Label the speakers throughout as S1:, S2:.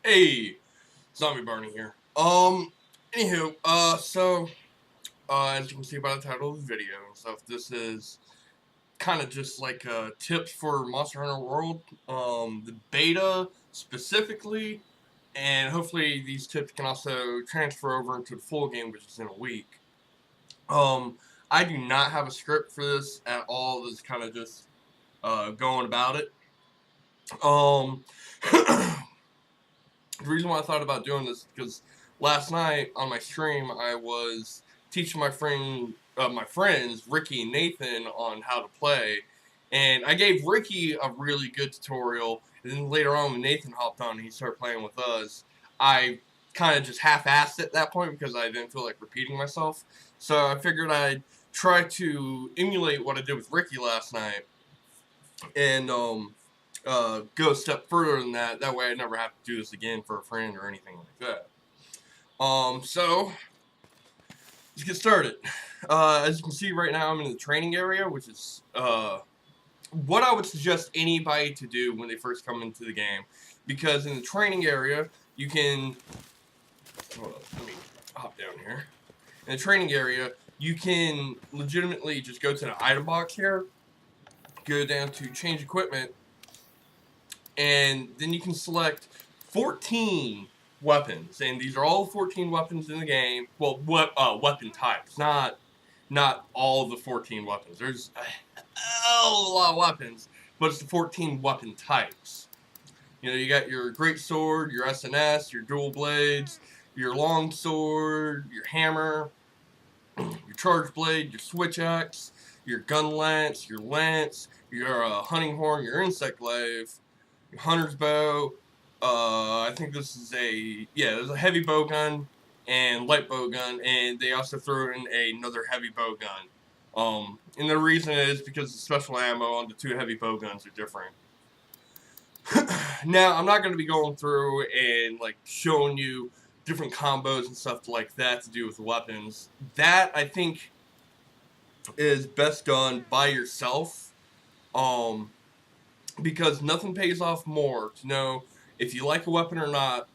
S1: Hey, Zombie Barney here. Anywho, as you can see by the title of the video and stuff, this is kind of just like tips for Monster Hunter World, the beta specifically, and hopefully these tips can also transfer over into the full game, which is in a week. Um, I do not have a script for this at all. This is kind of just going about it. Um, The reason why I thought about doing this is because last night on my stream I was teaching my friends Ricky and Nathan on how to play, and I gave Ricky a really good tutorial. And then later on, when Nathan hopped on and he started playing with us, I kind of just half-assed it at that point because I didn't feel like repeating myself. So I figured I'd try to emulate what I did with Ricky last night, and go a step further than that. That way I never have to do this again for a friend or anything like that. So let's get started. As you can see right now, I'm in the training area, which is what I would suggest anybody to do when they first come into the game, because in the training area you can. Hold up, let me hop down here. In the training area, you can legitimately just go to the item box here, go down to change equipment, and then you can select 14 weapons, and these are all 14 weapons in the game. Well, what weapon types, not all the 14 weapons. There's a lot of weapons, but it's the 14 weapon types. You know, you got your great sword, your SNS, your dual blades, your long sword, your hammer, your charge blade, your switch axe, your gun lance, your hunting horn, your insect glaive, your hunter's bow. I think this is there's a heavy bow gun and light bow gun, and they also throw in another heavy bow gun. And the reason is because the special ammo on the two heavy bow guns are different. Now, I'm not going to be going through and like showing you different combos and stuff like that to do with weapons. That I think is best done by yourself. Because nothing pays off more to know if you like a weapon or not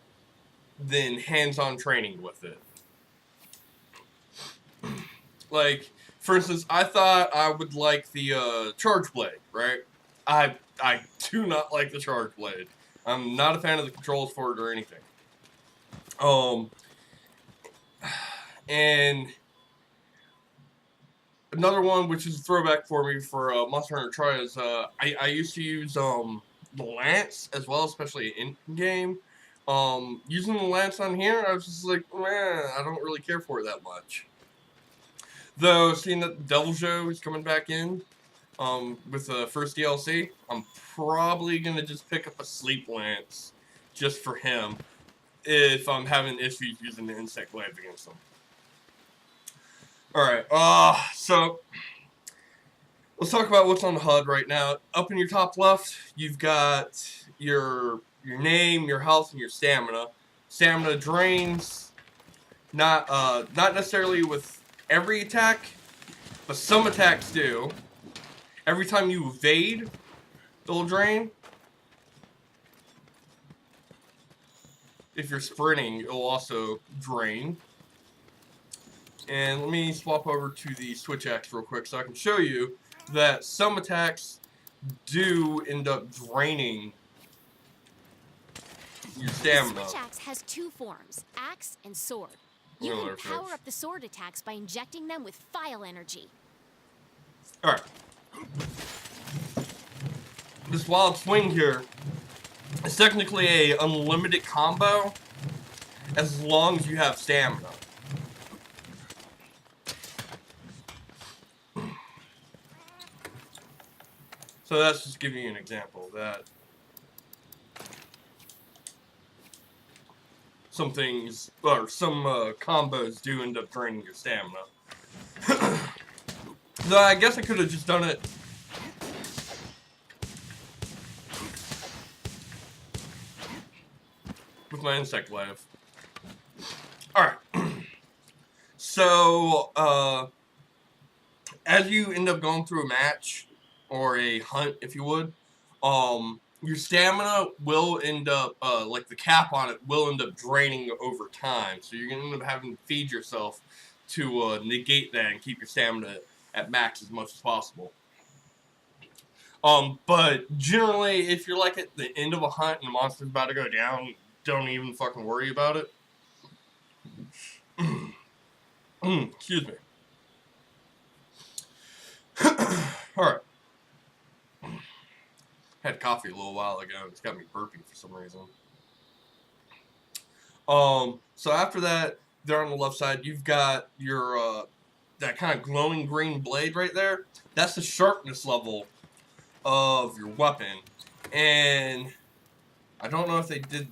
S1: than hands-on training with it. Like, for instance, I thought I would like the charge blade, right? I do not like the charge blade. I'm not a fan of the controls for it or anything. And another one, which is a throwback for me for Monster Hunter Tri, is I used to use the lance as well, especially in game. Using the lance on here, I was just like, man, I don't really care for it that much. Though, seeing that the Devil Joe is coming back in with the first DLC, I'm probably going to just pick up a sleep lance just for him if I'm having issues using the insect glaive against him. Alright, so let's talk about what's on the HUD right now. Up in your top left, you've got your name, your health, and your stamina. Stamina drains, not necessarily with every attack, but some attacks do. Every time you evade, it'll drain. If you're sprinting, it'll also drain. And let me swap over to the switch axe real quick so I can show you that some attacks do end up draining your stamina.
S2: The switch axe has two forms, axe and sword. You can power up the sword attacks by injecting them with file energy.
S1: Alright. This wild swing here is technically a unlimited combo as long as you have stamina. So that's just giving you an example that some things, or some combos do end up draining your stamina. Though I guess I could have just done it with my insect glaive. Alright. So, as you end up going through a match, or a hunt, if you would, your stamina will end up, like the cap on it will end up draining over time. So you're going to end up having to feed yourself to negate that and keep your stamina at max as much as possible. But generally, if you're like at the end of a hunt and the monster's about to go down, don't even fucking worry about it. Excuse me. Alright. Had coffee a little while ago. It's got me burping for some reason. So after that, there on the left side, you've got your, that kind of glowing green blade right there. That's the sharpness level of your weapon. And I don't know if they did...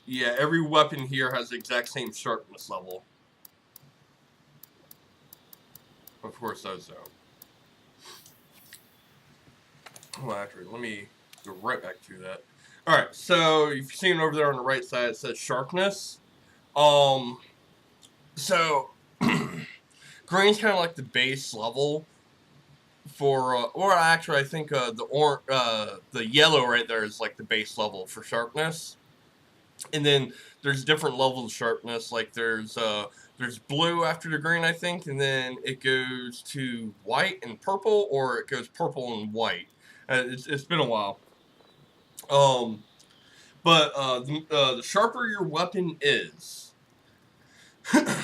S1: Yeah, every weapon here has the exact same sharpness level. Of course those don't. Well, actually, let me go right back to that. Alright, so if you've seen over there on the right side, it says sharpness. So green's kind of like the base level for, or actually I think the yellow right there is like the base level for sharpness. And then there's different levels of sharpness, like there's blue after the green, I think, and then it goes to white and purple, or it goes purple and white. It's been a while. But the sharper your weapon is, the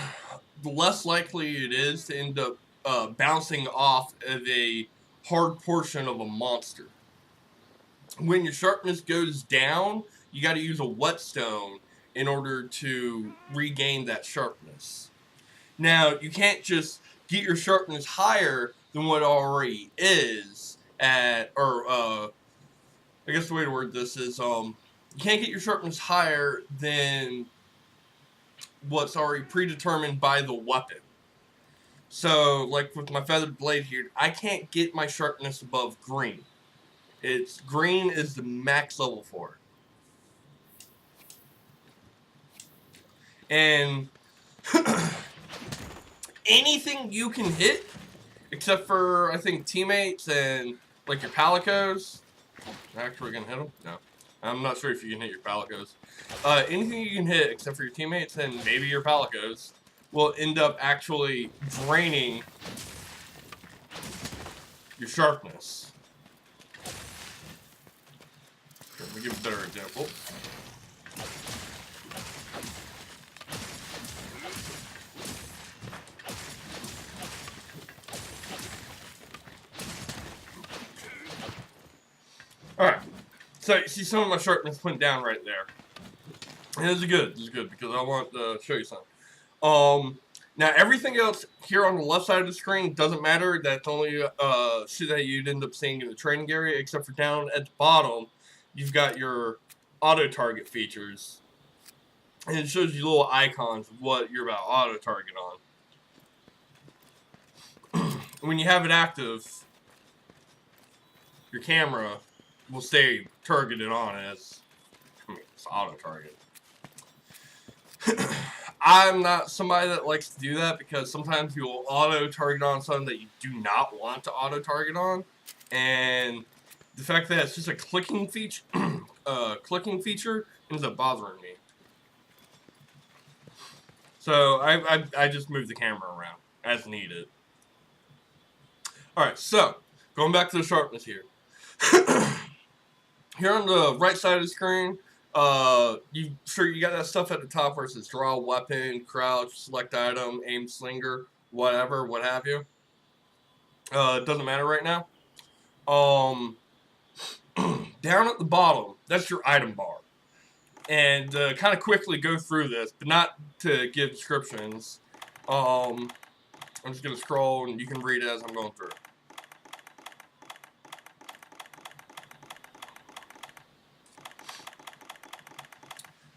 S1: less likely it is to end up bouncing off of a hard portion of a monster. When your sharpness goes down, you got to use a whetstone in order to regain that sharpness. Now, you can't just get your sharpness higher than what it already is at, or I guess the way to word this is, you can't get your sharpness higher than what's already predetermined by the weapon. So, like with my feathered blade here, I can't get my sharpness above green. Green is the max level for it. And anything you can hit, except for, I think, teammates and, like, your palicos. Actually gonna hit them? No. I'm not sure if you can hit your palicos. Anything you can hit, except for your teammates and maybe your palicos, will end up actually draining your sharpness. Here, let me give a better example. Alright, so you see some of my sharpness went down right there. And this is good because I want to show you something. Now everything else here on the left side of the screen doesn't matter. That's only shit that you'd end up seeing in the training area, except for down at the bottom, you've got your auto target features. And it shows you little icons of what you're about to auto target on. When you have it active, your camera will stay targeted on as, it's auto target. I'm not somebody that likes to do that because sometimes you'll auto target on something that you do not want to auto target on, and the fact that it's just a clicking feature, ends up bothering me. So I just move the camera around as needed. All right, so going back to the sharpness here. Here on the right side of the screen, you got that stuff at the top where it says draw weapon, crouch, select item, aim slinger, whatever, what have you. It doesn't matter right now. Down at the bottom, that's your item bar. And kind of quickly go through this, but not to give descriptions. I'm just going to scroll and you can read it as I'm going through.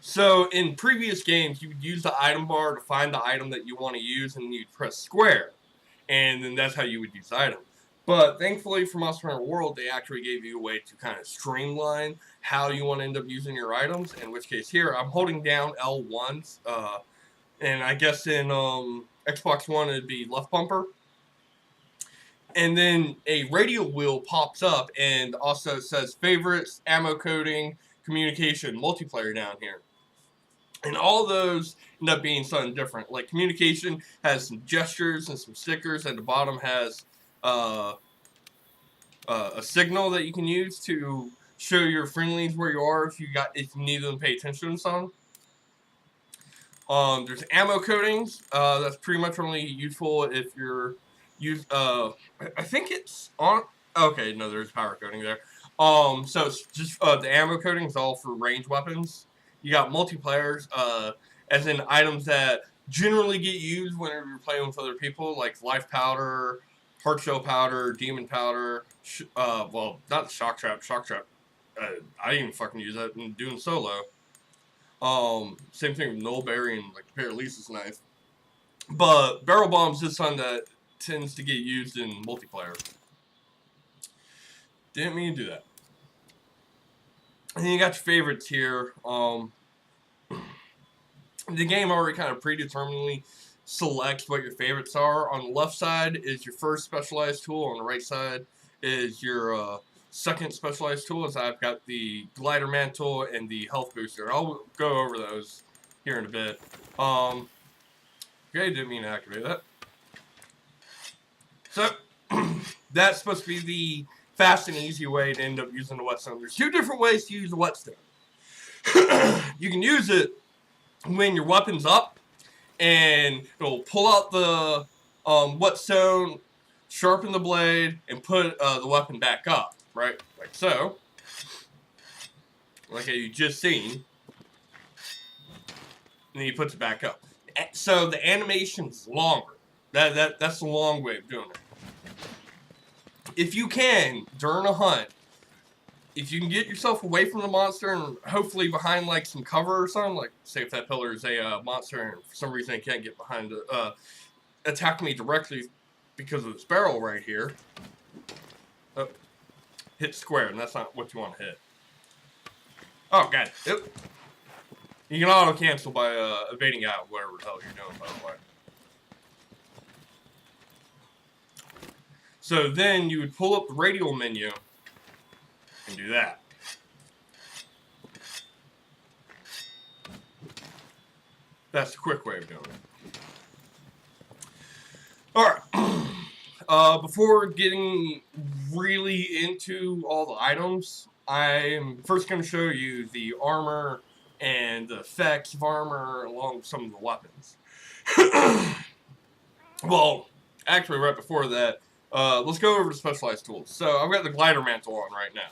S1: So in previous games, you would use the item bar to find the item that you want to use, and you'd press square, and then that's how you would use the item. But thankfully for MHWorld, they actually gave you a way to kind of streamline how you want to end up using your items, in which case here, I'm holding down L1, and I guess in Xbox One it'd be left bumper. And then a radio wheel pops up and also says favorites, ammo coding, communication, multiplayer down here. And all those end up being something different. Like communication has some gestures and some stickers, and the bottom has a signal that you can use to show your friendlies where you are if you need them to pay attention to something. There's ammo coatings. That's pretty much only useful if you're I think it's on. Okay, no, there's power coating there. So it's just the ammo coating is all for range weapons. You got multiplayers, as in items that generally get used whenever you're playing with other people, like life powder, hard shell powder, demon powder. Well, not the shock trap. Shock trap. I didn't even fucking use that in doing solo. Same thing with Nullberry and like Paralisa's knife. But barrel bombs is something that tends to get used in multiplayer. Didn't mean to do that. And then you got your favorites here. The game already kind of predeterminedly selects what your favorites are. On the left side is your first specialized tool. On the right side is your second specialized tool. Is I've got the glider mantle and the health booster. I'll go over those here in a bit. Okay, didn't mean to activate that. So that's supposed to be the fast and easy way to end up using the whetstone. There's two different ways to use the whetstone. You can use it when your weapon's up, and it'll pull out the whetstone, sharpen the blade, and put the weapon back up, right? Like so. Like you just seen. And then he puts it back up. So the animation's longer. That's the long way of doing it. If you can, during a hunt, if you can get yourself away from the monster and hopefully behind like some cover or something, like say if that pillar is a monster and for some reason they can't get behind attack me directly because of this barrel right here. Oh, hit square, and that's not what you want to hit. Oh god. Yep. You can auto cancel by evading out whatever the hell you're doing, by the way. So then you would pull up the radial menu and do that. That's the quick way of doing it. Alright. Before getting really into all the items, I'm first going to show you the armor and the effects of armor along with some of the weapons. Well, actually right before that, let's go over to specialized tools. So I've got the glider mantle on right now.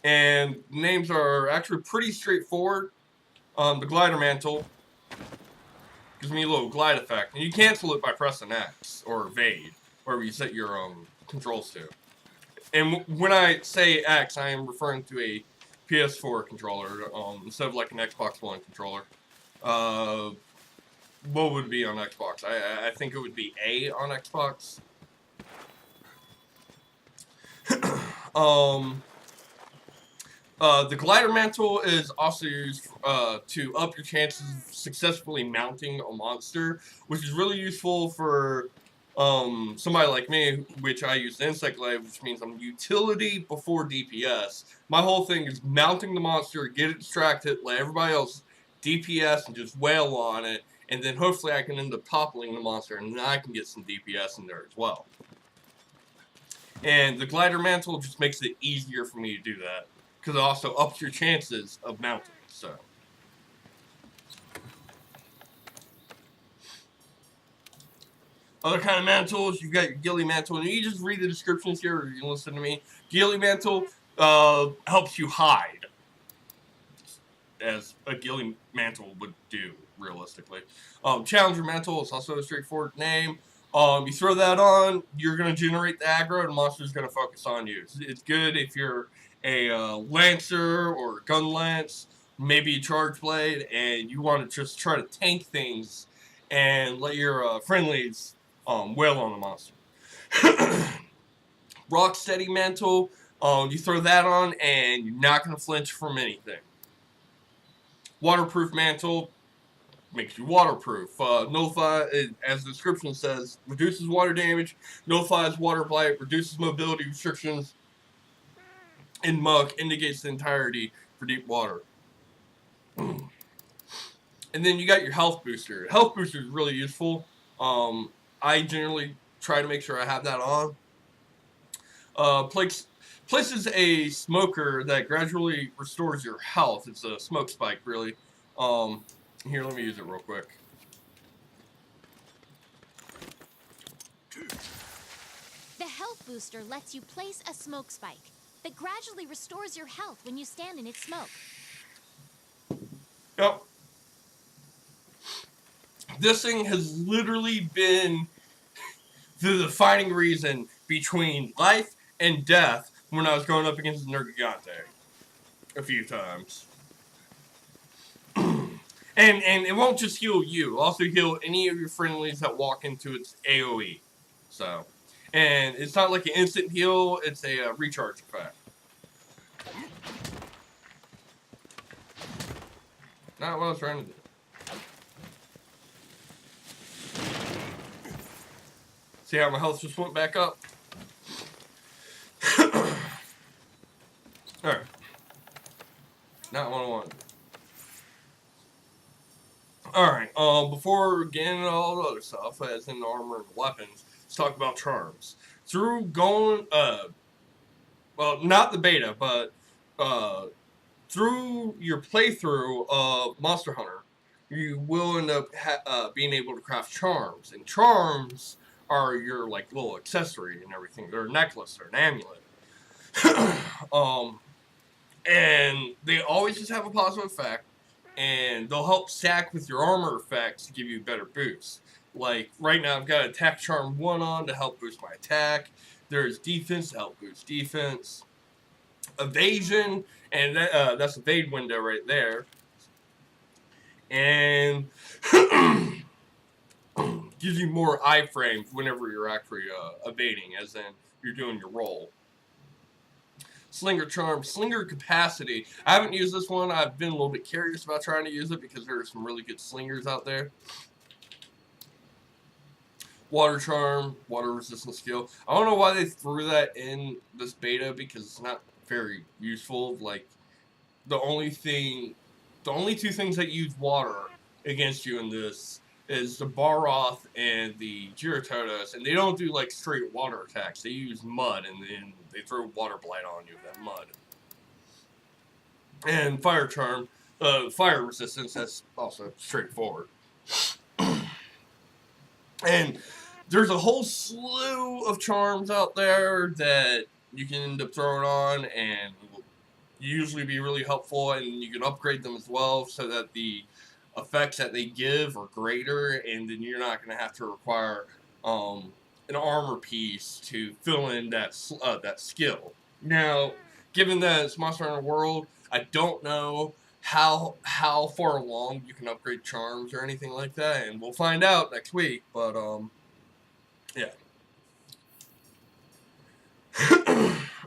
S1: And names are actually pretty straightforward. The glider mantle gives me a little glide effect. And you cancel it by pressing X or evade, wherever you set your controls to. And when I say X, I am referring to a PS4 controller instead of like an Xbox One controller. What would it be on Xbox? I think it would be A on Xbox. The glider mantle is also used to up your chances of successfully mounting a monster, which is really useful for somebody like me, which I use the insect glaive, which means I'm utility before DPS. My whole thing is mounting the monster, get it distracted, let everybody else DPS and just wail on it, and then hopefully I can end up toppling the monster, and then I can get some DPS in there as well. And the glider mantle just makes it easier for me to do that, because it also ups your chances of mounting, so. Other kind of mantles, you've got your ghillie mantle, and you just read the descriptions here, or you can listen to me. Ghillie mantle helps you hide, as a ghillie mantle would do, realistically. Challenger mantle is also a straightforward name. You throw that on, you're going to generate the aggro, and the monster's going to focus on you. It's good if you're a lancer or a gun lance, maybe a charge blade, and you want to just try to tank things and let your friendlies wail on the monster. Rock steady mantle, you throw that on, and you're not going to flinch from anything. Waterproof mantle, makes you waterproof. Nullify, as the description says, reduces water damage, nullifies water blight, reduces mobility restrictions in muck, indicates the entirety for deep water. And then you got your health booster. Health booster is really useful. I generally try to make sure I have that on. Places a smoker that gradually restores your health. It's a smoke spike, really. Here, let me use it real quick.
S2: The health booster lets you place a smoke spike that gradually restores your health when you stand in its smoke.
S1: Yep. This thing has literally been the defining reason between life and death when I was going up against Nergigante a few times. And it won't just heal you, it'll also heal any of your friendlies that walk into its AoE. So, and it's not like an instant heal, it's a recharge effect. Not what I was trying to do. See how my health just went back up? Alright. Not what I wanted. Alright, before getting into all the other stuff, as in armor and weapons, let's talk about charms. Through going, well, not the beta, but, through your playthrough of Monster Hunter, you will end up being able to craft charms. And charms are your, like, little accessory and everything. They're a necklace or an amulet. And they always just have a positive effect, and they'll help stack with your armor effects to give you better boosts. Like, right now I've got Attack Charm 1 on to help boost my attack. There's Defense to help boost defense. Evasion, and that's Evade window right there. And gives you more iframes whenever you're actually evading, as in you're doing your roll. Slinger Charm, Slinger Capacity. I haven't used this one. I've been a little bit curious about trying to use it because there are some really good slingers out there. Water Charm, Water Resistance Skill. I don't know why they threw that in this beta because it's not very useful. Like, the only two things that use water against you in this is the Baroth and the Giratodos, and they don't do like straight water attacks. They use mud, and then they throw water blight on you with that mud. And Fire Charm, Fire Resistance, that's also straightforward. And there's a whole slew of charms out there that you can end up throwing on, and will usually be really helpful, and you can upgrade them as well so that the effects that they give are greater, and then you're not going to have to require an armor piece to fill in that skill. Now, given that it's Monster Hunter World, I don't know how far along you can upgrade charms or anything like that, and we'll find out next week, but yeah.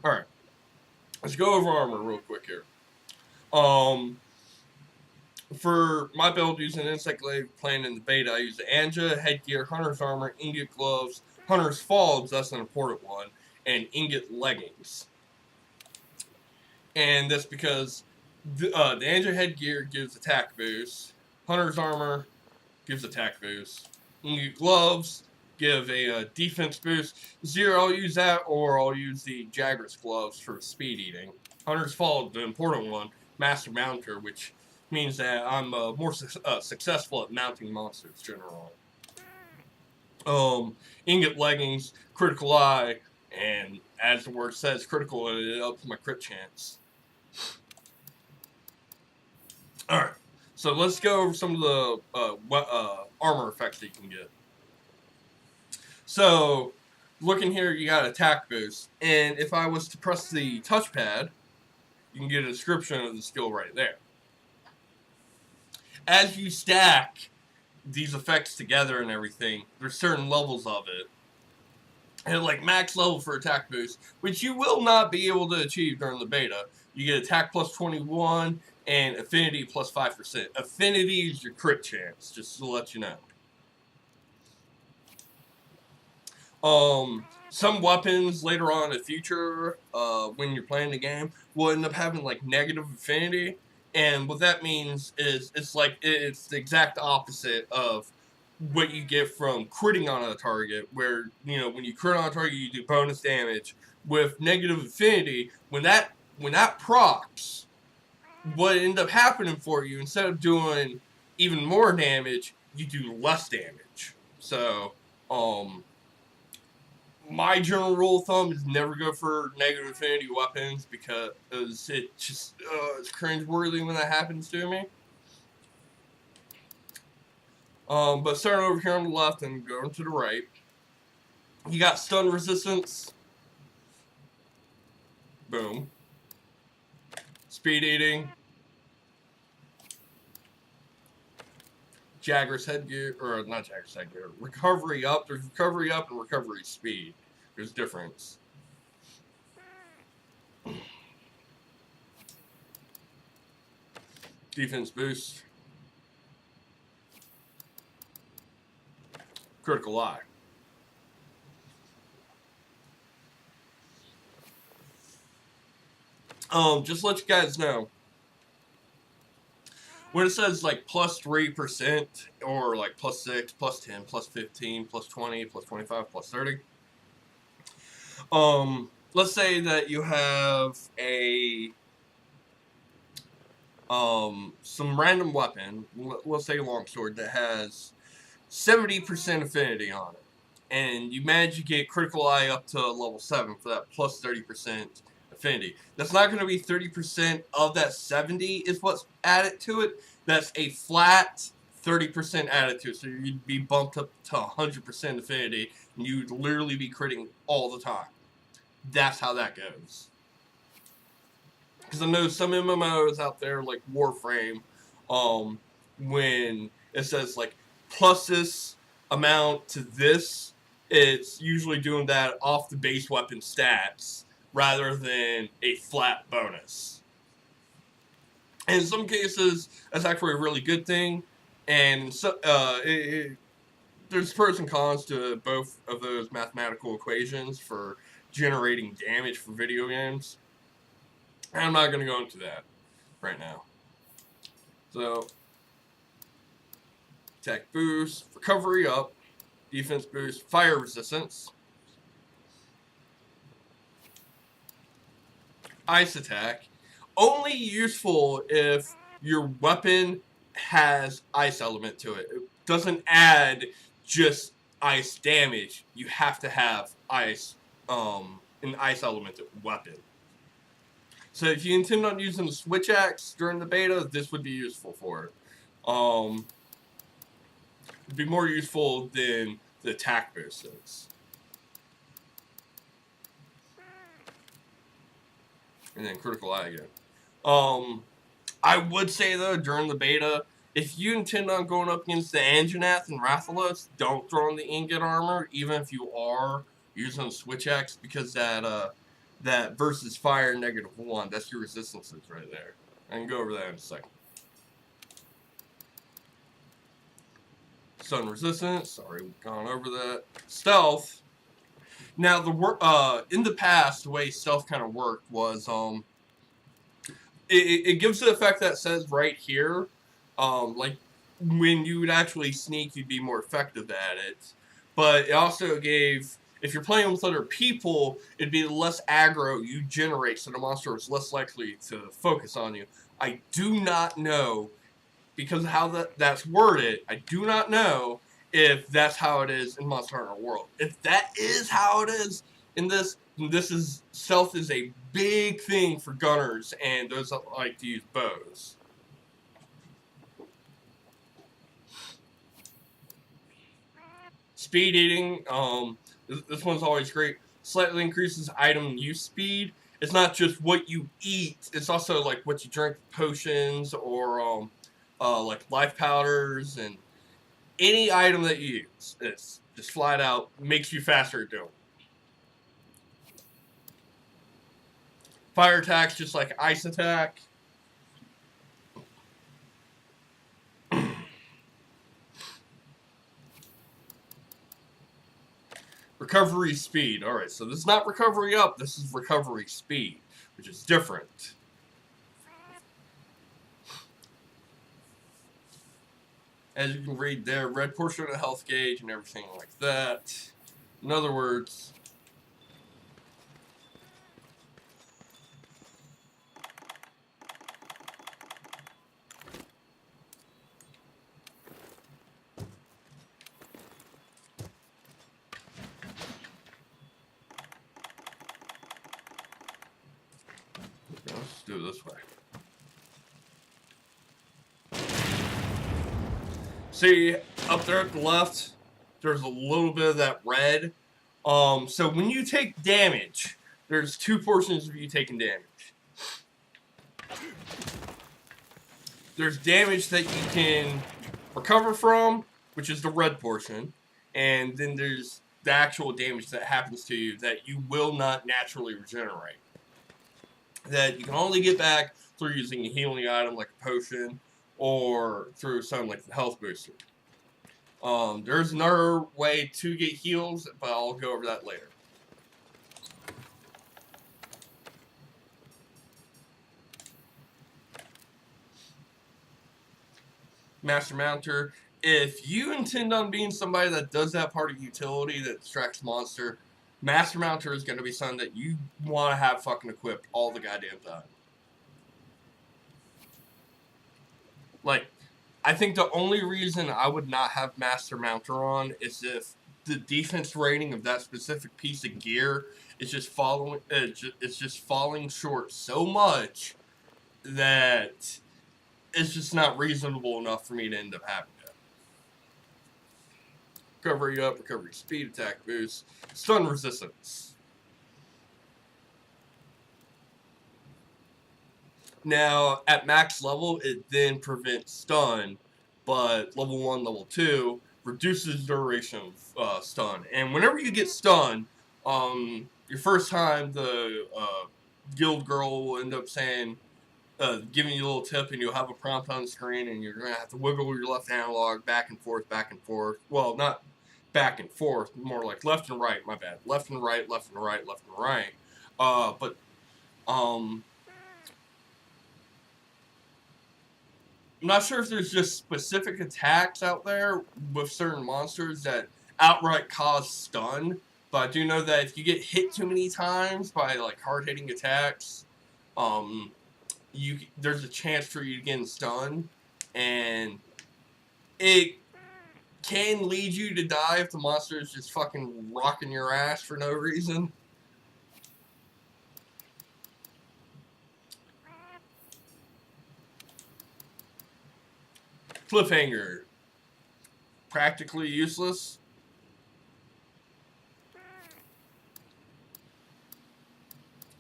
S1: Alright. Let's go over armor real quick here. For my build using Insect Glaive playing in the beta, I use the Anja, Headgear, Hunter's Armor, Ingot Gloves, Hunter's Fogs, that's an important one, and Ingot Leggings. And that's because the Anja Headgear gives attack boost, Hunter's Armor gives attack boost, Ingot Gloves give a defense boost. Zero, I'll use that, or I'll use the Jagras Gloves for speed eating. Hunter's Fall, the important one, Master Mounter, which means that I'm more successful at mounting monsters generally. Ingot Leggings, Critical Eye, and as the word says, critical, it ups my crit chance. Alright, so let's go over some of the armor effects that you can get. So, looking here, you got attack boost, and if I was to press the touchpad, you can get a description of the skill right there. As you stack these effects together and everything, there's certain levels of it. And like max level for attack boost, which you will not be able to achieve during the beta, You get attack plus 21 and affinity plus 5%. Affinity is your crit chance, just to let you know. Some weapons later on in the future, when you're playing the game, will end up having like negative affinity, and what that means is it's the exact opposite of what you get from critting on a target, where when you crit on a target you do bonus damage. With negative affinity, when that procs, what ended up happening for you, instead of doing even more damage, you do less damage. So, my general rule of thumb is never go for negative affinity weapons, because it just it's cringeworthy when that happens to me. But starting over here on the left and going to the right, you got stun resistance. Boom. Speed eating. Jagger's headgear, or not Jagger's headgear. Recovery up. There's recovery up and recovery speed. There's difference. Defense boost. Critical eye. Just to let you guys know, when it says like plus 3% or like plus 6, plus 10, plus 15, plus 20, plus 25, plus 30. Let's say that you have a some random weapon, let's say a longsword, that has 70% affinity on it, and you manage to get critical eye up to level 7 for that plus 30% affinity. That's not going to be 30% of that 70 is what's added to it. That's a flat 30% added to it, so you'd be bumped up to 100% affinity, and you'd literally be critting all the time. That's how that goes. Because I know some MMOs out there, like Warframe, when it says like plus this amount to this, it's usually doing that off the base weapon stats rather than a flat bonus. And in some cases, that's actually a really good thing. And so, there's pros and cons to both of those mathematical equations for generating damage for video games. And I'm not going to go into that right now. So, attack boost, recovery up, defense boost, fire resistance, ice attack. Only useful if your weapon has ice element to it. It doesn't add just ice damage. You have to have ice, an ice element weapon. So if you intend on using the switch axe during the beta, this would be useful for it. It'd be more useful than the attack boost is. And then critical eye again. I would say though, during the beta, if you intend on going up against the Anjanath and Rathalos, don't throw in the ingot armor, even if you are using switch axe, because that versus fire -1, that's your resistances right there. I can go over that in a second. Stun resistance, sorry, we've gone over that. Stealth. Now in the past, the way stealth kind of worked was it gives the effect that says right here, like when you would actually sneak, you'd be more effective at it. But it also gave, if you're playing with other people, it'd be less aggro you generate, so the monster is less likely to focus on you. I do not know, because of how that's worded, I do not know if that's how it is in Monster Hunter World. If that is how it is in this is stealth is a big thing for gunners and those that like to use bows. Speed eating, this one's always great. Slightly increases item use speed. It's not just what you eat, it's also like what you drink, potions, or like life powders, and any item that you use. It's just flat out makes you faster at doing. Fire attacks just like ice attack. Recovery speed. Alright, so this is not recovery up, this is recovery speed, which is different. As you can read there, red portion of the health gauge and everything like that. In other words, let's do it this way. See, up there at the left, there's a little bit of that red. So when you take damage, there's two portions of you taking damage. There's damage that you can recover from, which is the red portion, and then there's the actual damage that happens to you that you will not naturally regenerate. That you can only get back through using a healing item like a potion, or through something like the health booster. There's another way to get heals, but I'll go over that later. Master Mounter. If you intend on being somebody that does that part of utility that distracts monster, Master Mounter is going to be something that you want to have fucking equipped all the goddamn time. Like, I think the only reason I would not have Master Mounter on is if the defense rating of that specific piece of gear is just falling short so much that it's just not reasonable enough for me to end up having it. Recovery up, recovery speed, attack boost, stun resistance. Now, at max level, it then prevents stun, but level 1, level 2 reduces duration of stun. And whenever you get stunned, your first time, the guild girl will end up saying, giving you a little tip, and you'll have a prompt on the screen, and you're going to have to wiggle your left analog back and forth, back and forth. Well, not back and forth, more like left and right, my bad. Left and right, left and right, left and right. I'm not sure if there's just specific attacks out there with certain monsters that outright cause stun, but I do know that if you get hit too many times by like hard-hitting attacks, there's a chance for you to get stunned, and it can lead you to die if the monster is just fucking rocking your ass for no reason. Cliffhanger. Practically useless.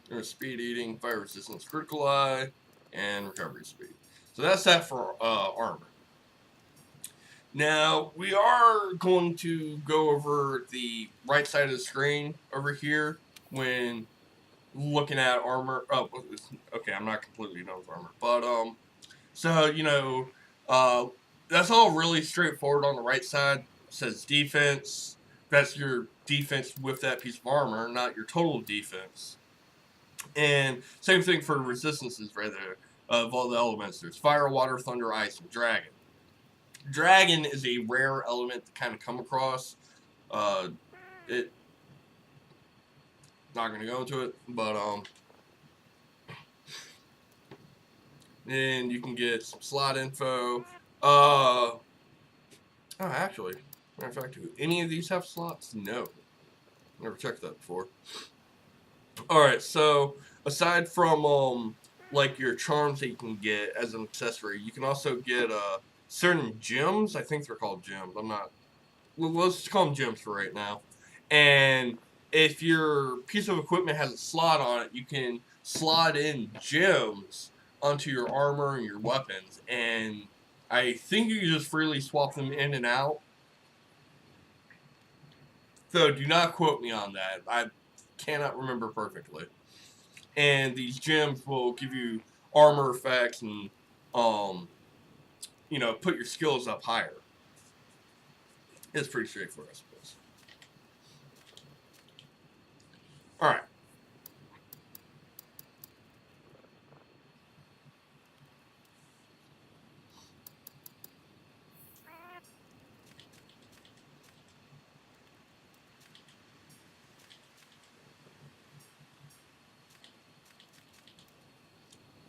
S1: There's speed eating, fire resistance, critical eye, and recovery speed. So that's that for armor. Now, we are going to go over the right side of the screen over here when looking at armor. Oh, okay, I'm not completely done with armor. But, so, you know, that's all really straightforward on the right side. It says defense. That's your defense with that piece of armor, not your total defense. And same thing for resistances right there. Of all the elements, there's fire, water, thunder, ice, and dragon. Dragon is a rare element to kind of come across. Not going to go into it, but and you can get some slot info. Oh, actually, matter of fact, do any of these have slots? No, never checked that before. All right, so aside from like your charms that you can get as an accessory, you can also get certain gems. I think they're called gems. I'm not. Well, let's just call them gems for right now. And if your piece of equipment has a slot on it, you can slot in gems onto your armor and your weapons. And I think you can just freely swap them in and out. So do not quote me on that. I cannot remember perfectly. and these gems will give you armor effects and you know, put your skills up higher. It's pretty straightforward, I suppose. All right.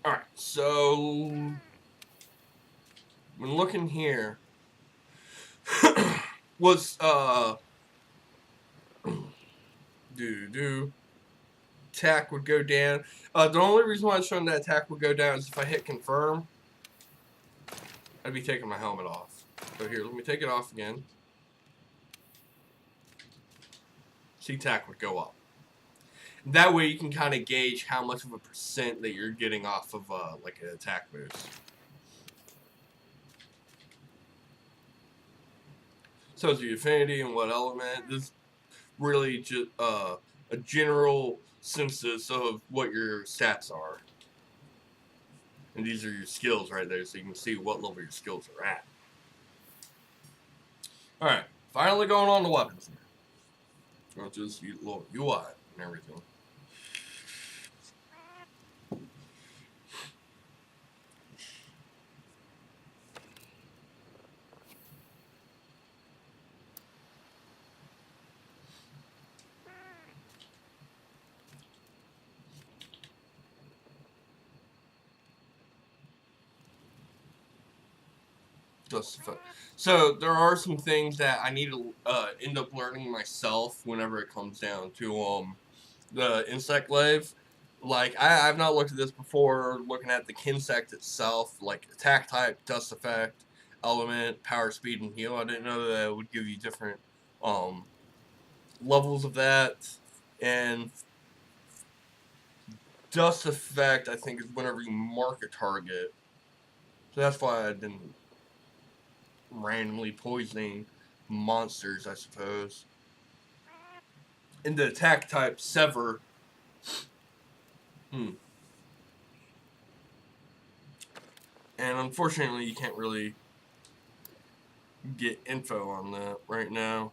S1: All right. So when looking here, was attack would go down. The only reason why it's showing that attack would go down is if I hit confirm, I'd be taking my helmet off. So here, let me take it off again. See, attack would go up. That way you can kind of gauge how much of a percent that you're getting off of like an attack boost. So it's the affinity and what element. This is really just a general census of what your stats are. And these are your skills right there, so you can see what level your skills are at. Alright, finally going on to weapons here. I'll just use a little UI and everything. So there are some things that I need to end up learning myself whenever it comes down to the insect glaive. Like I've not looked at this before. Looking at the kinsect itself, like attack type, dust effect, element, power, speed, and heal. I didn't know that it would give you different levels of that. And dust effect, I think, is whenever you mark a target. So that's why I didn't randomly poisoning monsters, I suppose. And the attack type, sever. And unfortunately, you can't really get info on that right now.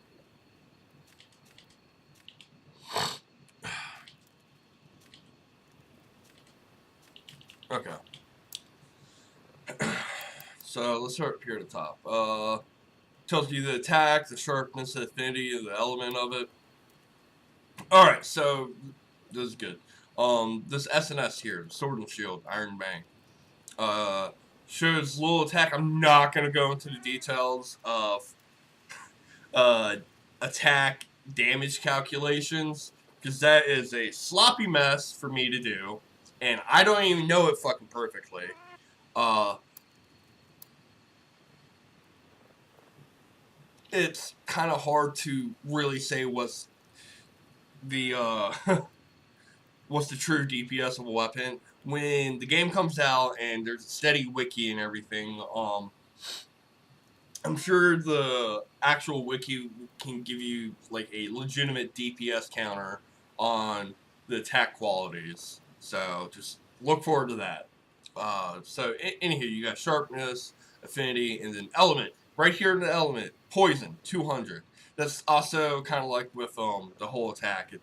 S1: Okay. So let's start up here at the top. Tells you the attack, the sharpness, the affinity, the element of it. Alright, so this is good. This SNS here, Sword and Shield, Iron Bang. Shows little attack. I'm not going to go into the details of attack damage calculations, because that is a sloppy mess for me to do, and I don't even know it fucking perfectly. It's kind of hard to really say what's the what's the true DPS of a weapon when the game comes out and there's a steady wiki and everything. I'm sure the actual wiki can give you like a legitimate DPS counter on the attack qualities, so just look forward to that. So anywho, you got sharpness, affinity, and then element. Right here in the element, poison, 200. That's also kind of like with the whole attack.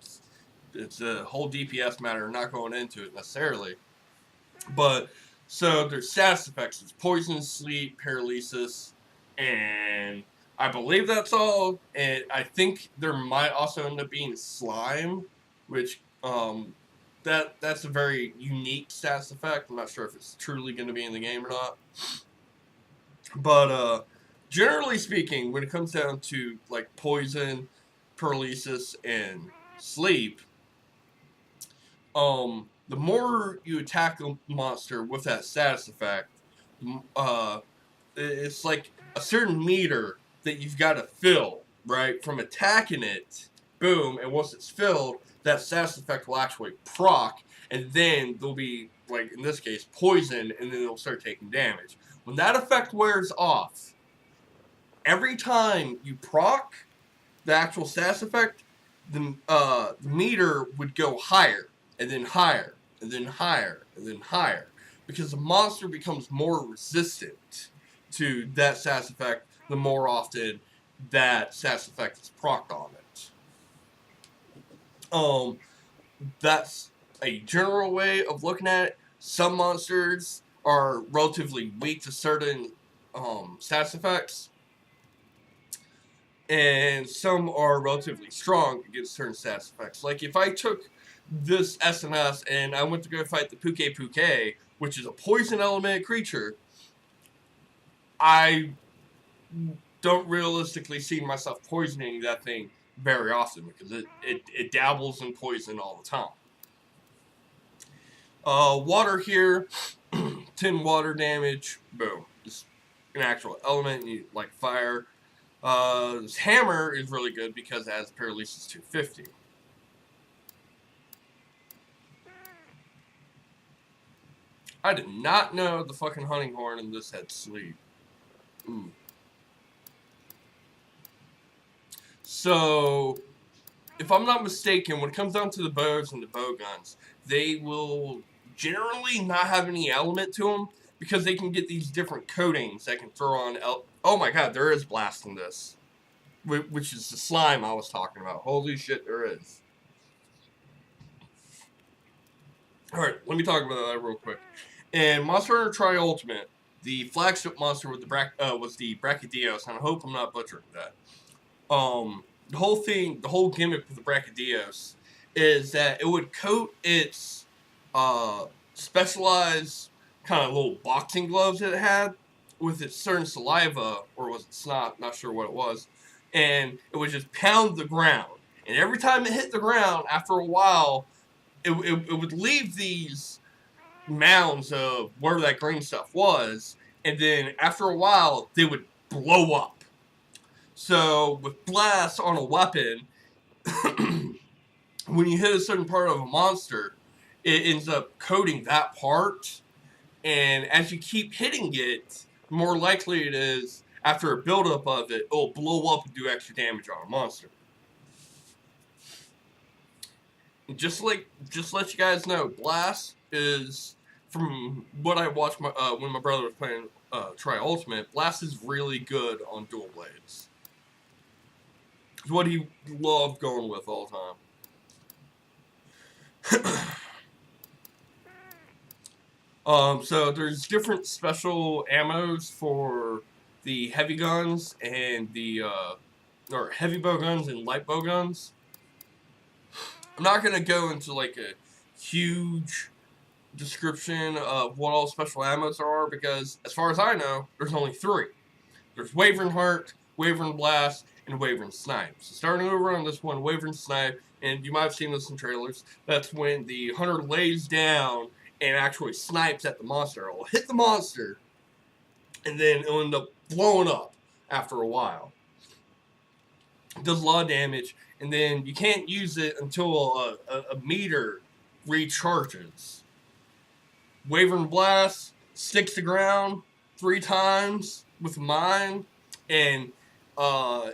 S1: It's a whole DPS matter. Not going into it necessarily, but so there's status effects. It's poison, sleep, paralysis, and I believe that's all. And I think there might also end up being slime, which that's a very unique status effect. I'm not sure if it's truly going to be in the game or not. But generally speaking, when it comes down to like poison, paralysis, and sleep, the more you attack a monster with that status effect, it's like a certain meter that you've got to fill, right? From attacking it, boom, and once it's filled, that status effect will actually proc, and then there'll be, like in this case, poison, and then it'll start taking damage. When that effect wears off, every time you proc the actual status effect, the meter would go higher, and then higher, and then higher, and then higher. Because the monster becomes more resistant to that status effect the more often that status effect is procced on it. That's a general way of looking at it. Some monsters are relatively weak to certain status effects, and some are relatively strong against certain status effects. Like if I took this SNS and I went to go fight the Puke Puke, which is a poison element creature, I don't realistically see myself poisoning that thing very often because it dabbles in poison all the time. Water here, 10 water damage, boom. Just an actual element, like fire. This hammer is really good because it has paralysis 250. I did not know the fucking hunting horn in this had sleep. Ooh. So, if I'm not mistaken, when it comes down to the bows and the bow guns, they will generally not have any element to them because they can get these different coatings that can throw on. Oh my god, there is blast in this, which is the slime I was talking about. Holy shit, there is. All right, let me talk about that real quick. In Monster Hunter Tri Ultimate, the flagship monster with the was the Brachydios, and I hope I'm not butchering that. The whole gimmick with the Brachydios is that it would coat its specialized kind of little boxing gloves that it had with its certain saliva, or was it snot? Not sure what it was, and it would just pound the ground. And every time it hit the ground, after a while, it would leave these mounds of where that green stuff was, and then after a while, they would blow up. So, with blast on a weapon, when you hit a certain part of a monster, it ends up coating that part, and as you keep hitting it, the more likely it is, after a buildup of it, it'll blow up and do extra damage on a monster. Just let you guys know, blast is, from what I watched when my brother was playing Tri Ultimate, blast is really good on dual blades. It's what he loved going with all the time. So there's different special ammos for the heavy guns and the or heavy bow guns and light bow guns. I'm not gonna go into like a huge description of what all special ammos are because, as far as I know, there's only 3. There's Wyvern Heart, Wyvern Blast, and Wyvern Snipe. So starting over on this one, Wyvern Snipe, and you might have seen this in trailers, that's when the hunter lays down and actually snipes at the monster. It'll hit the monster, and then it'll end up blowing up after a while. It does a lot of damage, and then you can't use it until a meter recharges. Wyvern Blast sticks the ground 3 times with a mine, and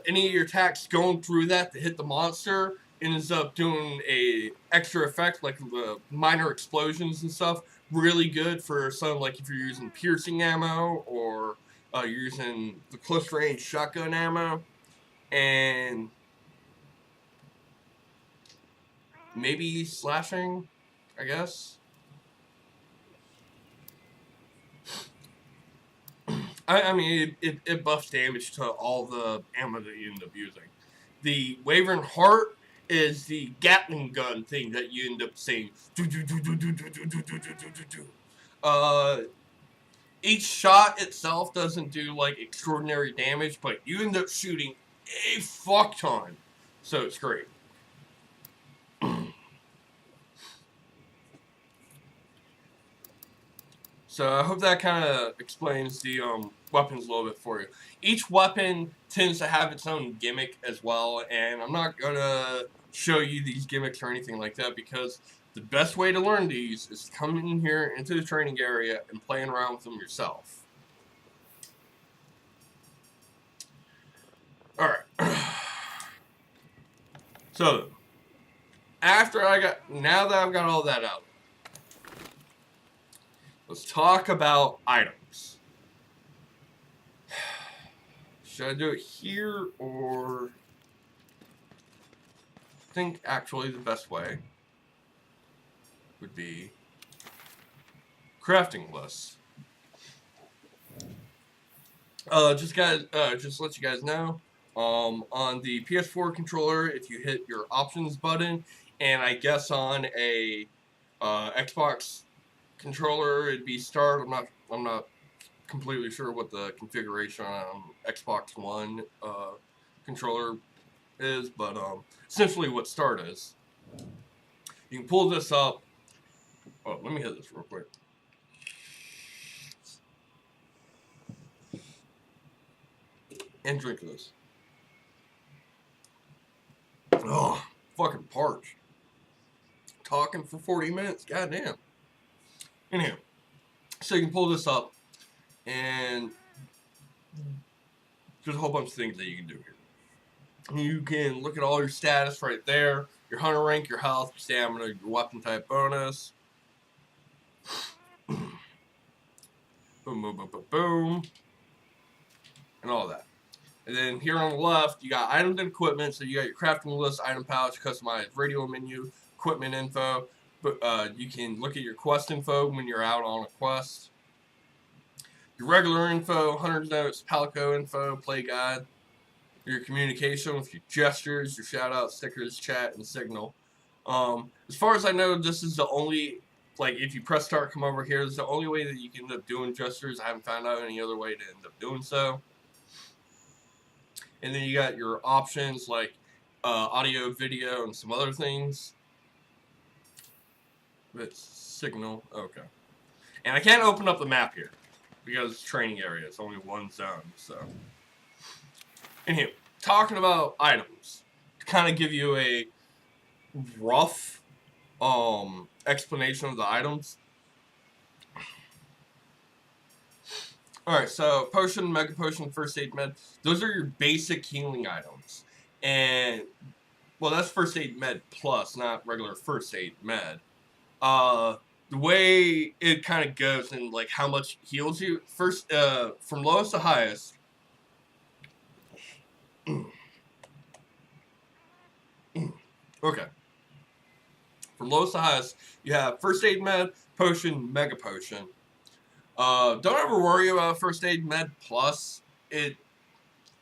S1: any of your attacks going through that to hit the monster ends up doing a extra effect, like the minor explosions and stuff. Really good for something like if you're using piercing ammo or you're using the close range shotgun ammo, and maybe slashing, I guess. I mean, it buffs damage to all the ammo that you end up using. The Wyvern Heart is the Gatling gun thing that you end up saying. Each shot itself doesn't do like extraordinary damage, but you end up shooting a fuck ton, so it's great. So I hope that kind of explains the weapons a little bit for you. Each weapon tends to have its own gimmick as well, and I'm not going to show you these gimmicks or anything like that because the best way to learn these is to come in here into the training area and playing around with them yourself. Alright. So, now that I've got all that out, Let's talk about items. Should I do it here, or I think actually the best way would be crafting lists. Just to let you guys know, on the PS4 controller, if you hit your options button, and I guess on a Xbox controller, it'd be start. I'm not completely sure what the configuration on Xbox One controller is, but essentially what start is. You can pull this up. Oh, let me hit this real quick. And drink this. Oh, fucking parched. Talking for 40 minutes, goddamn. Anyhow, so you can pull this up, and there's a whole bunch of things that you can do here. You can look at all your status right there, your hunter rank, your health, your stamina, your weapon type bonus. Boom, boom, boom, boom, boom. And all that. And then here on the left, you got items and equipment. So you got your crafting list, item pouch, customized radio menu, equipment info. But you can look at your quest info when you're out on a quest. Your regular info, hunter's notes, palico info, play guide. Your communication with your gestures, your shout outs, stickers, chat, and signal. As far as I know, this is the only, like, if you press start, come over here, this is the only way that you can end up doing gestures. I haven't found out any other way to end up doing so. And then you got your options like audio, video, and some other things. That's signal. Okay. And I can't open up the map here because it's training area. It's only one zone. So, anyway, talking about items to kind of give you a rough explanation of the items. Alright, so potion, mega potion, first aid med, those are your basic healing items. And, well, that's first aid med plus, not regular first aid med. The way it kind of goes and, like, how much heals you, first, from lowest to highest. Okay. From lowest to highest, you have first aid med, potion, mega potion. Don't ever worry about first aid med plus.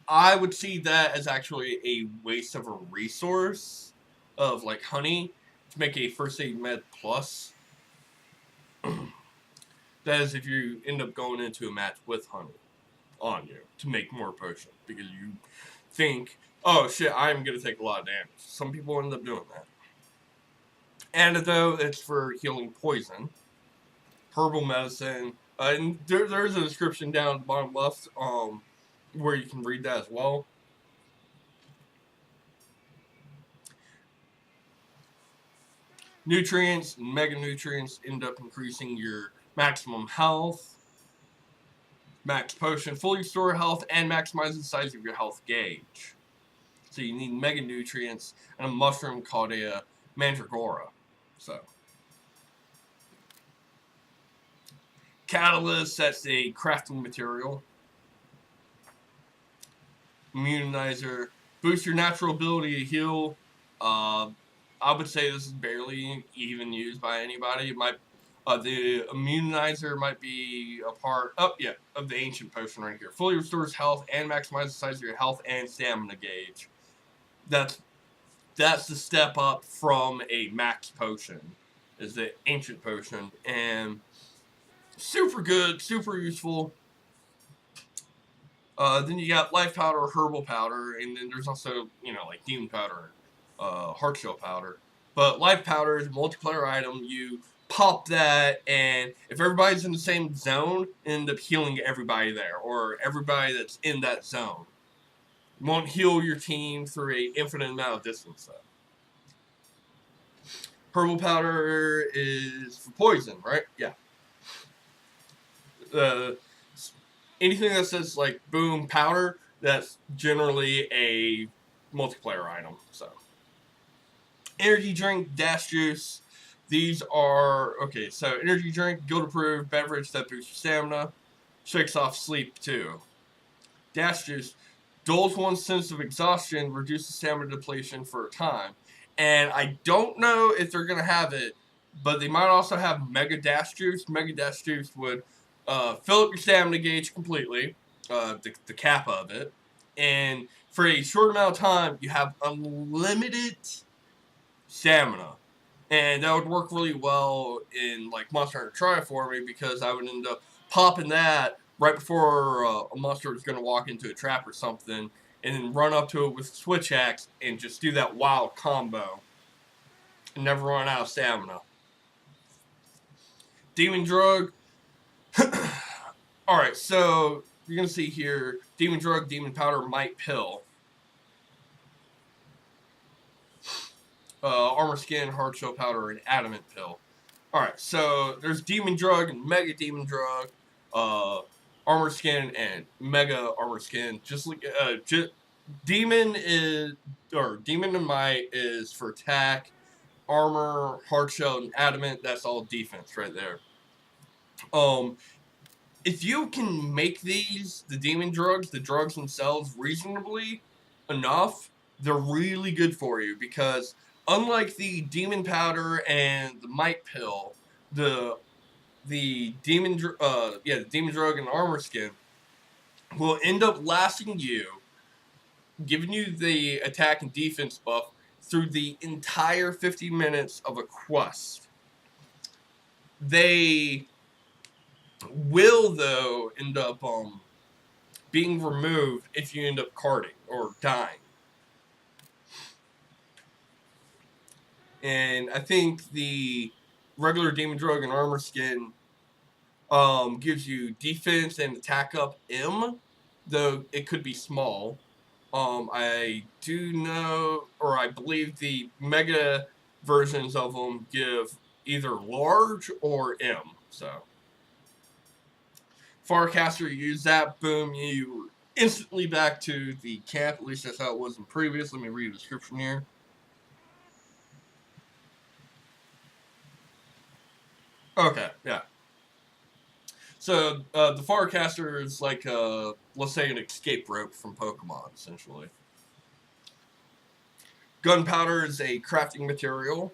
S1: I would see that as actually a waste of a resource of like honey to make a first aid med plus. That is if you end up going into a match with honey on you to make more potion because you think, oh shit, I'm gonna take a lot of damage. Some people end up doing that. Antidote, it's for healing poison. Herbal medicine. And there's a description down at the bottom left where you can read that as well. Nutrients and mega nutrients end up increasing your maximum health. Max potion fully restore health and maximize the size of your health gauge. So you need mega nutrients and a mushroom called a mandragora. So. Catalyst, that's a crafting material. Immunizer, boosts your natural ability to heal. I would say this is barely even used by anybody. It might, the immunizer might be a part of the ancient potion right here. Fully restores health and maximizes the size of your health and stamina gauge. That's the step up from a max potion, is the ancient potion, and super good, super useful. Then you got life powder, herbal powder, and then there's also, like demon powder, heart shell powder. But life powder is a multiplayer item. You pop that, and if everybody's in the same zone, end up healing everybody there, or everybody that's in that zone. You won't heal your team through an infinite amount of distance, though. Herbal powder is for poison, right? Yeah. Anything that says like boom powder, that's generally a multiplayer item. So energy drink, dash juice, These are, okay, so energy drink, guild approved, beverage that boosts your stamina, shakes off sleep too. Dash juice, dulls one's sense of exhaustion, reduces stamina depletion for a time. And I don't know if they're going to have it, but they might also have Mega Dash Juice. Mega Dash Juice would fill up your stamina gauge completely, the cap of it. And for a short amount of time, you have unlimited stamina. And that would work really well in like Monster Hunter Tri for me because I would end up popping that right before a monster was going to walk into a trap or something, and then run up to it with switch axe and just do that wild combo and never run out of stamina. Demon Drug. Alright, so you're going to see here Demon Drug, Demon Powder, Might Pill. Armor Skin, Hard Shell Powder, and Adamant Pill. Alright, so there's Demon Drug and Mega Demon Drug, Armor Skin and Mega Armor Skin. Demon and Might is for attack, armor, hard shell, and adamant. That's all defense right there. If you can make these, the demon drugs, the drugs themselves, reasonably enough, they're really good for you because unlike the demon powder and the might pill, the demon drug and armor skin will end up lasting you, giving you the attack and defense buff through the entire 50 minutes of a quest. They will, though, end up being removed if you end up carding or dying. And I think the regular Demon Drug and Armor Skin gives you defense and attack up M, though it could be small. I do know, or I believe the Mega versions of them give either large or M, so. Farcaster, you use that, boom, you instantly back to the camp. At least that's how it was in previous. Let me read the description here. Okay, yeah. So, the Farcaster is like, let's say an escape rope from Pokemon, essentially. Gunpowder is a crafting material.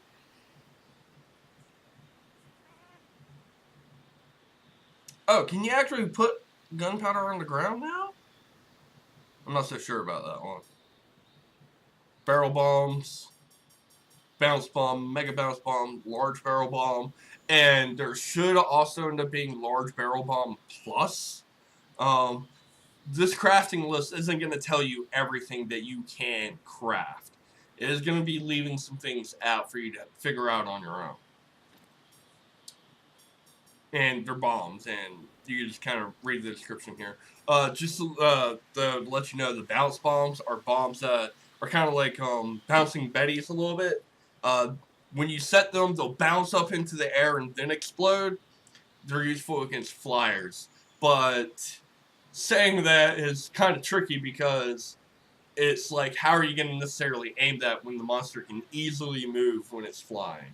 S1: Oh, can you actually put gunpowder on the ground now? I'm not so sure about that one. Barrel bombs, bounce bomb, mega bounce bomb, large barrel bomb, and there should also end up being large barrel bomb plus. This crafting list isn't going to tell you everything that you can craft. It is going to be leaving some things out for you to figure out on your own. And they're bombs, and you can just kind of read the description here. Just to let you know, the bounce bombs are bombs that are kind of like bouncing betties a little bit. When you set them, they'll bounce up into the air and then explode. They're useful against flyers. But saying that is kind of tricky because it's like, how are you going to necessarily aim that when the monster can easily move when it's flying?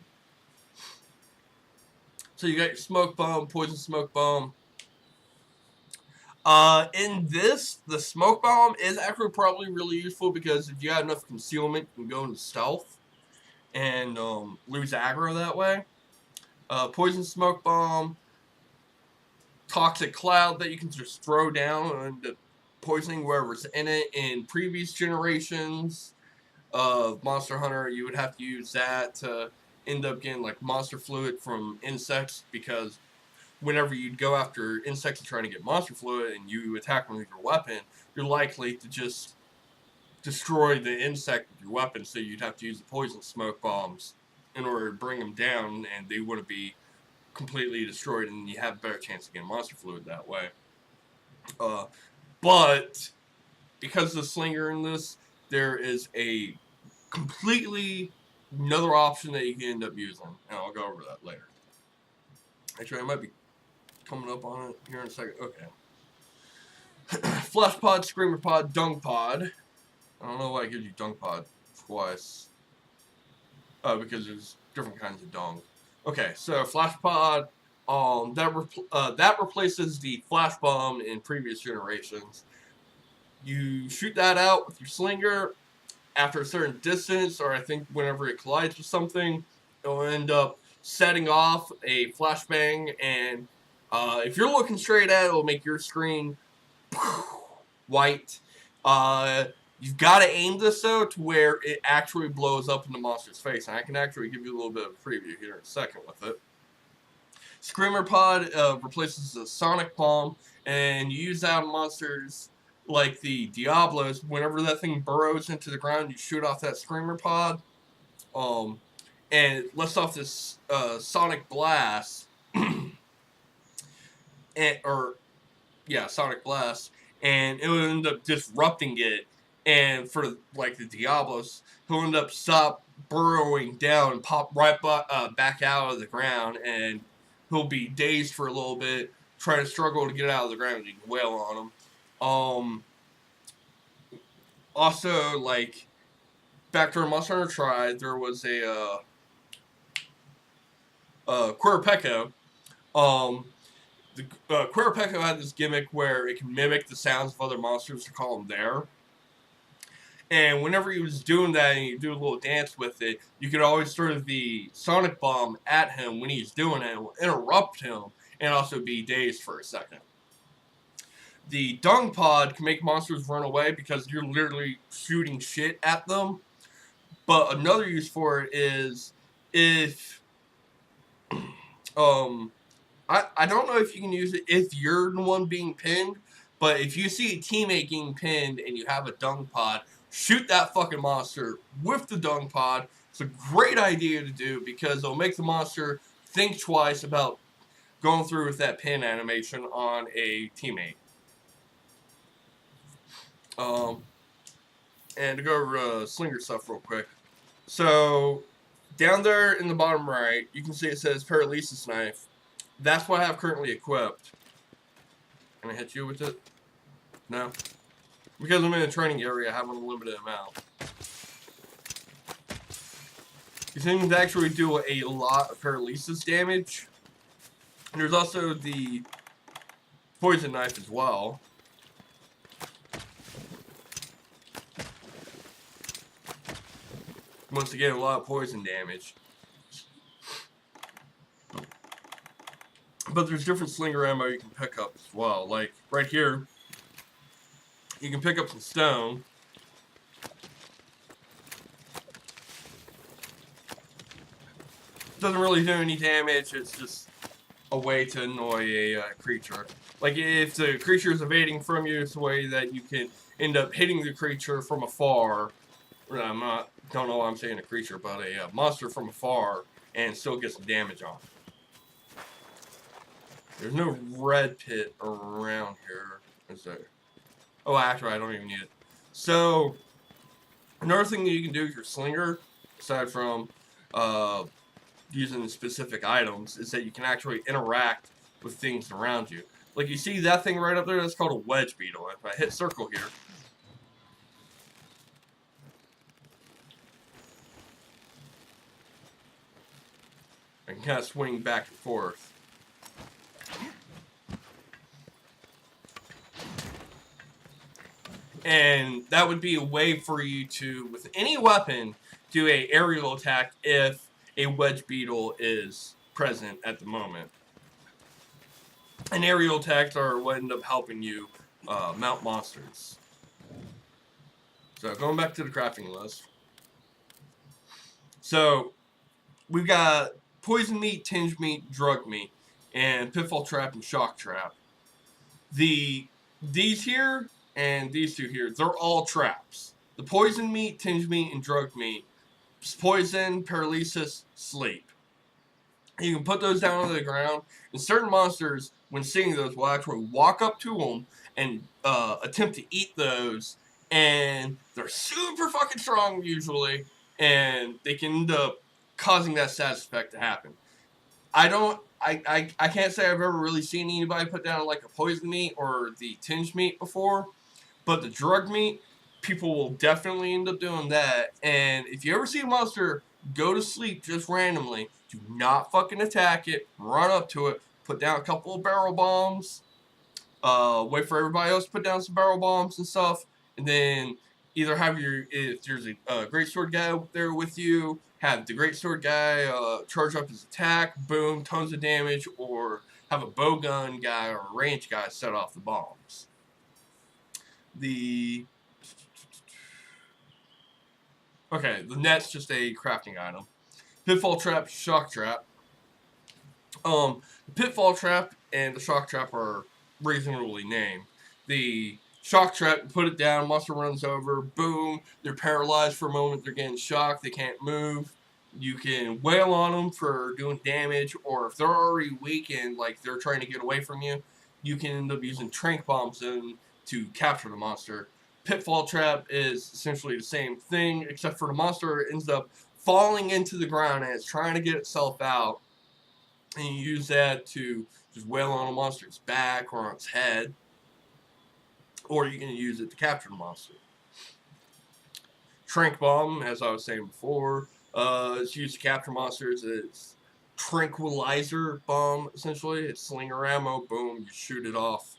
S1: So you got your smoke bomb, poison smoke bomb. In this, the smoke bomb is actually probably really useful because if you have enough concealment, you can go into stealth and lose aggro that way. Poison smoke bomb, toxic cloud that you can just throw down and poisoning wherever's in it. In previous generations of Monster Hunter, you would have to use that to end up getting like monster fluid from insects, because whenever you'd go after insects and trying to get monster fluid and you attack them with your weapon, you're likely to just destroy the insect with your weapon, so you'd have to use the poison smoke bombs in order to bring them down, and they wouldn't be completely destroyed, and you have a better chance of getting monster fluid that way. But because of the slinger in this, there is a completely another option that you can end up using, and I'll go over that later. Actually, I might be coming up on it here in a second. Okay. Flesh pod, screamer pod, dung pod. I don't know why it gives you dung pod twice. Because there's different kinds of dung. Okay, so flash pod, that replaces the flash bomb in previous generations. You shoot that out with your slinger. After a certain distance, or I think whenever it collides with something, it'll end up setting off a flashbang, and if you're looking straight at it, it'll make your screen white. You've got to aim this though to where it actually blows up in the monster's face, and I can actually give you a little bit of a preview here in a second with it. Screamer pod replaces the sonic bomb, and you use that on monsters like the Diablos. Whenever that thing burrows into the ground, you shoot off that screamer pod, and it lets off this sonic blast, sonic blast, and it will end up disrupting it. And for like the Diablos, he'll end up burrowing down and pop right back out of the ground, and he'll be dazed for a little bit, trying to struggle to get out of the ground. You can wail on him. Also, like, back during Monster Hunter Tri, there was a Quirapeko. The Quirapeko had this gimmick where it can mimic the sounds of other monsters to call them there. And whenever he was doing that and you do a little dance with it, you could always throw the sonic bomb at him when he's doing it. It will interrupt him and also be dazed for a second. The dung pod can make monsters run away because you're literally shooting shit at them. But another use for it is if I don't know if you can use it if you're the one being pinned, but if you see a teammate getting pinned and you have a dung pod, shoot that fucking monster with the dung pod. It's a great idea to do because it'll make the monster think twice about going through with that pin animation on a teammate. And to go over slinger stuff real quick. So, down there in the bottom right, you can see it says Paralysis Knife. That's what I have currently equipped. Can I hit you with it? No? Because I'm in a training area, I have an unlimited amount. These things actually do a lot of paralysis damage. And there's also the poison knife as well. Once again, a lot of poison damage. But there's different slinger ammo you can pick up as well. Like, right here, you can pick up some stone. Doesn't really do any damage, it's just a way to annoy a creature. Like, if the creature is evading from you, it's a way that you can end up hitting the creature from afar. Don't know why I'm saying a creature, but a monster from afar, and still get some damage on it. There's no red pit around here, is there? Oh, actually, I don't even need it. So, another thing that you can do with your slinger, aside from using specific items, is that you can actually interact with things around you. Like, you see that thing right up there? That's called a wedge beetle. If I hit circle here, I can kind of swing back and forth. And that would be a way for you to, with any weapon, do an aerial attack if a wedge beetle is present at the moment. And aerial attacks are what end up helping you mount monsters. So going back to the crafting list. So we've got poison meat, tinge meat, drug meat, and pitfall trap and shock trap. These here and these two here, they're all traps. The poison meat, tinge meat, and drug meat. Poison, paralysis, sleep. You can put those down on the ground, and certain monsters, when seeing those, will actually walk up to them and attempt to eat those, and they're super fucking strong usually, and they can end up causing that status effect to happen. I can't say I've ever really seen anybody put down like a poison meat or the tinge meat before, but the drug meat, people will definitely end up doing that. And if you ever see a monster go to sleep just randomly, Do not fucking attack it. Run up to it. Put down a couple of barrel bombs. Wait for everybody else to put down some barrel bombs and stuff. And then either have if there's a great sword guy there with you, have the great sword guy charge up his attack. Boom, tons of damage. Or have a bow gun guy or a range guy set off the bombs. Okay, the net's just a crafting item. Pitfall trap, shock trap. The pitfall trap and the shock trap are reasonably named. The shock trap, you put it down, monster runs over, boom, they're paralyzed for a moment, they're getting shocked, they can't move. You can wail on them for doing damage, or if they're already weakened, like they're trying to get away from you, you can end up using trank bombs to capture the monster. Pitfall trap is essentially the same thing, except for the monster ends up falling into the ground and it's trying to get itself out. And you use that to just wail on a monster's back or on its head. Or you can use it to capture the monster. Trank bomb, as I was saying before, it's used to capture monsters. It's tranquilizer bomb, essentially. It's slinger ammo, boom, you shoot it off.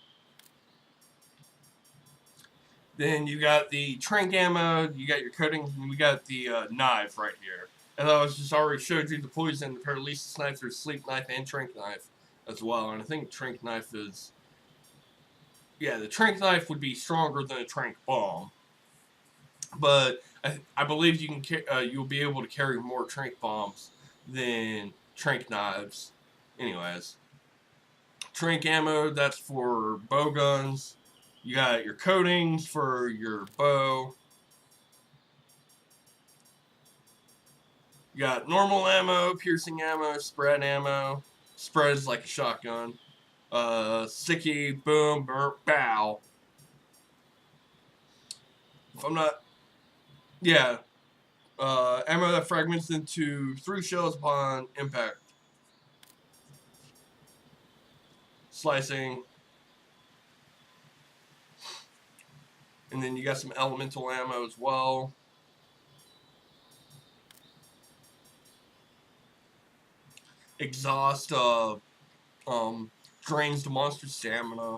S1: Then you got the trank ammo, you got your coatings, and we got the knife right here. As I was just already showed you, the poison, the paralysis knife, there's sleep knife, and trank knife as well. And I think trank knife is... Yeah, the trank knife would be stronger than a trank bomb. But I believe you can you'll be able to carry more trank bombs than trank knives. Anyways. Trank ammo, that's for bow guns. You got your coatings for your bow. You got normal ammo, piercing ammo, spread ammo. Spread is like a shotgun. Sticky, boom, burp, bow. If I'm not... Yeah. Ammo that fragments into 3 shells upon impact. Slicing. And then you got some elemental ammo as well. Exhaust drains the monster's stamina.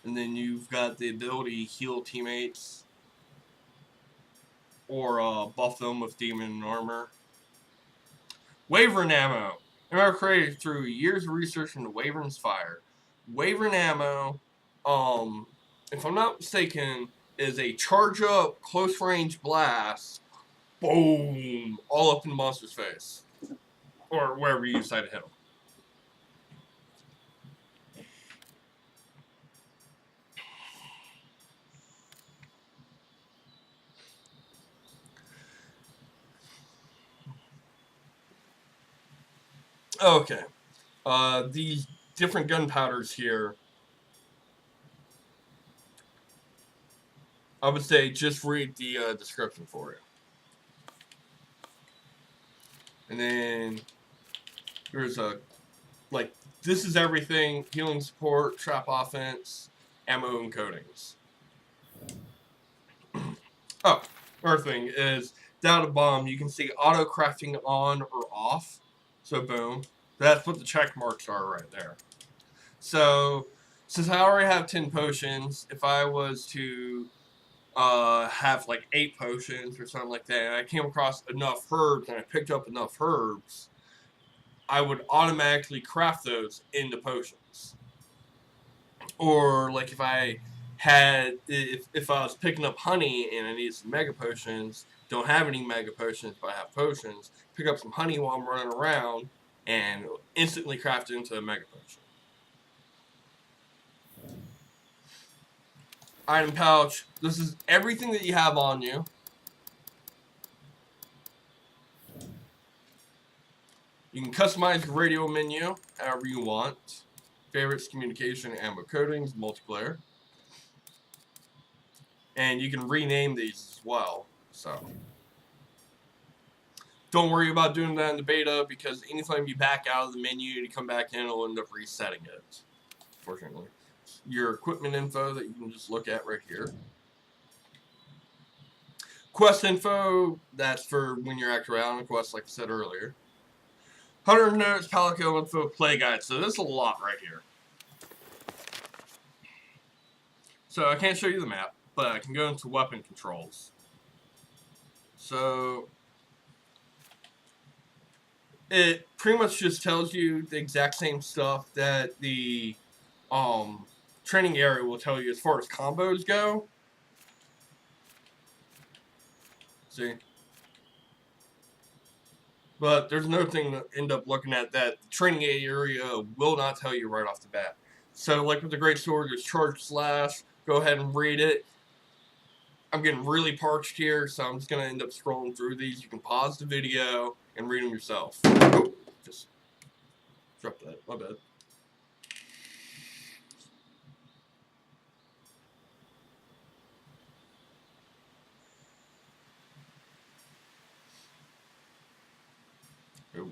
S1: And then you've got the ability to heal teammates. Or buff them with demon armor. Wyvern ammo. Ammo created through years of research into Wyvern's fire. Wyvern ammo, if I'm not mistaken, is a charge up, close range blast. Boom! All up in the monster's face. Or wherever you decide to hit them. Okay. These different gunpowders here, I would say just read the description for it. And then there's this is everything: healing support, trap offense, ammo, and coatings. Oh, another thing is, down at the bottom, you can see auto crafting on or off. So boom. That's what the check marks are right there. So, since I already have 10 potions, if I was to have like 8 potions or something like that, and I came across enough herbs and I picked up enough herbs, I would automatically craft those into potions. Or like if I was picking up honey and I needed some mega potions, don't have any mega potions but I have potions, pick up some honey while I'm running around and instantly craft it into a mega potion. Item pouch. This is everything that you have on you. You can customize the radio menu however you want. Favorites, communication, ammo, coatings, multiplayer. And you can rename these as well. So don't worry about doing that in the beta, because anytime you back out of the menu and you come back in, it'll end up resetting it. Fortunately. Your equipment info that you can just look at right here. Quest info, that's for when you're actually out on a quest, like I said earlier. 100 notes, Palico info, play guide. So this is a lot right here. So I can't show you the map, but I can go into weapon controls. So it pretty much just tells you the exact same stuff that the training area will tell you as far as combos go. See? But there's another thing to end up looking at that the training area will not tell you right off the bat. So like with the Great Sword, there's Charge Slash. Go ahead and read it. I'm getting really parched here, so I'm just going to end up scrolling through these. You can pause the video and read them yourself. Oh, just dropped that. My bad. Oh.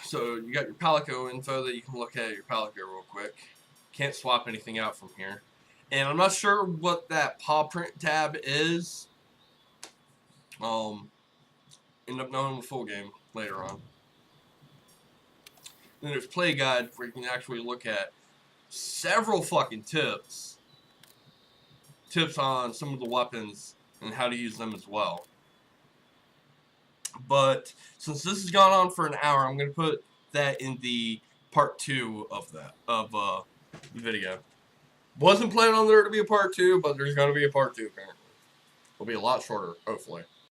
S1: So you got your Palico info that you can look at your Palico real quick. Can't swap anything out from here. And I'm not sure what that paw print tab is. End up knowing the full game later on. Then there's play guide where you can actually look at several fucking tips. Tips on some of the weapons and how to use them as well. But since this has gone on for an hour, I'm going to put that in the part 2 of the video. Wasn't planning on there to be a part 2, but there's going to be a part 2 apparently. It'll be a lot shorter, hopefully.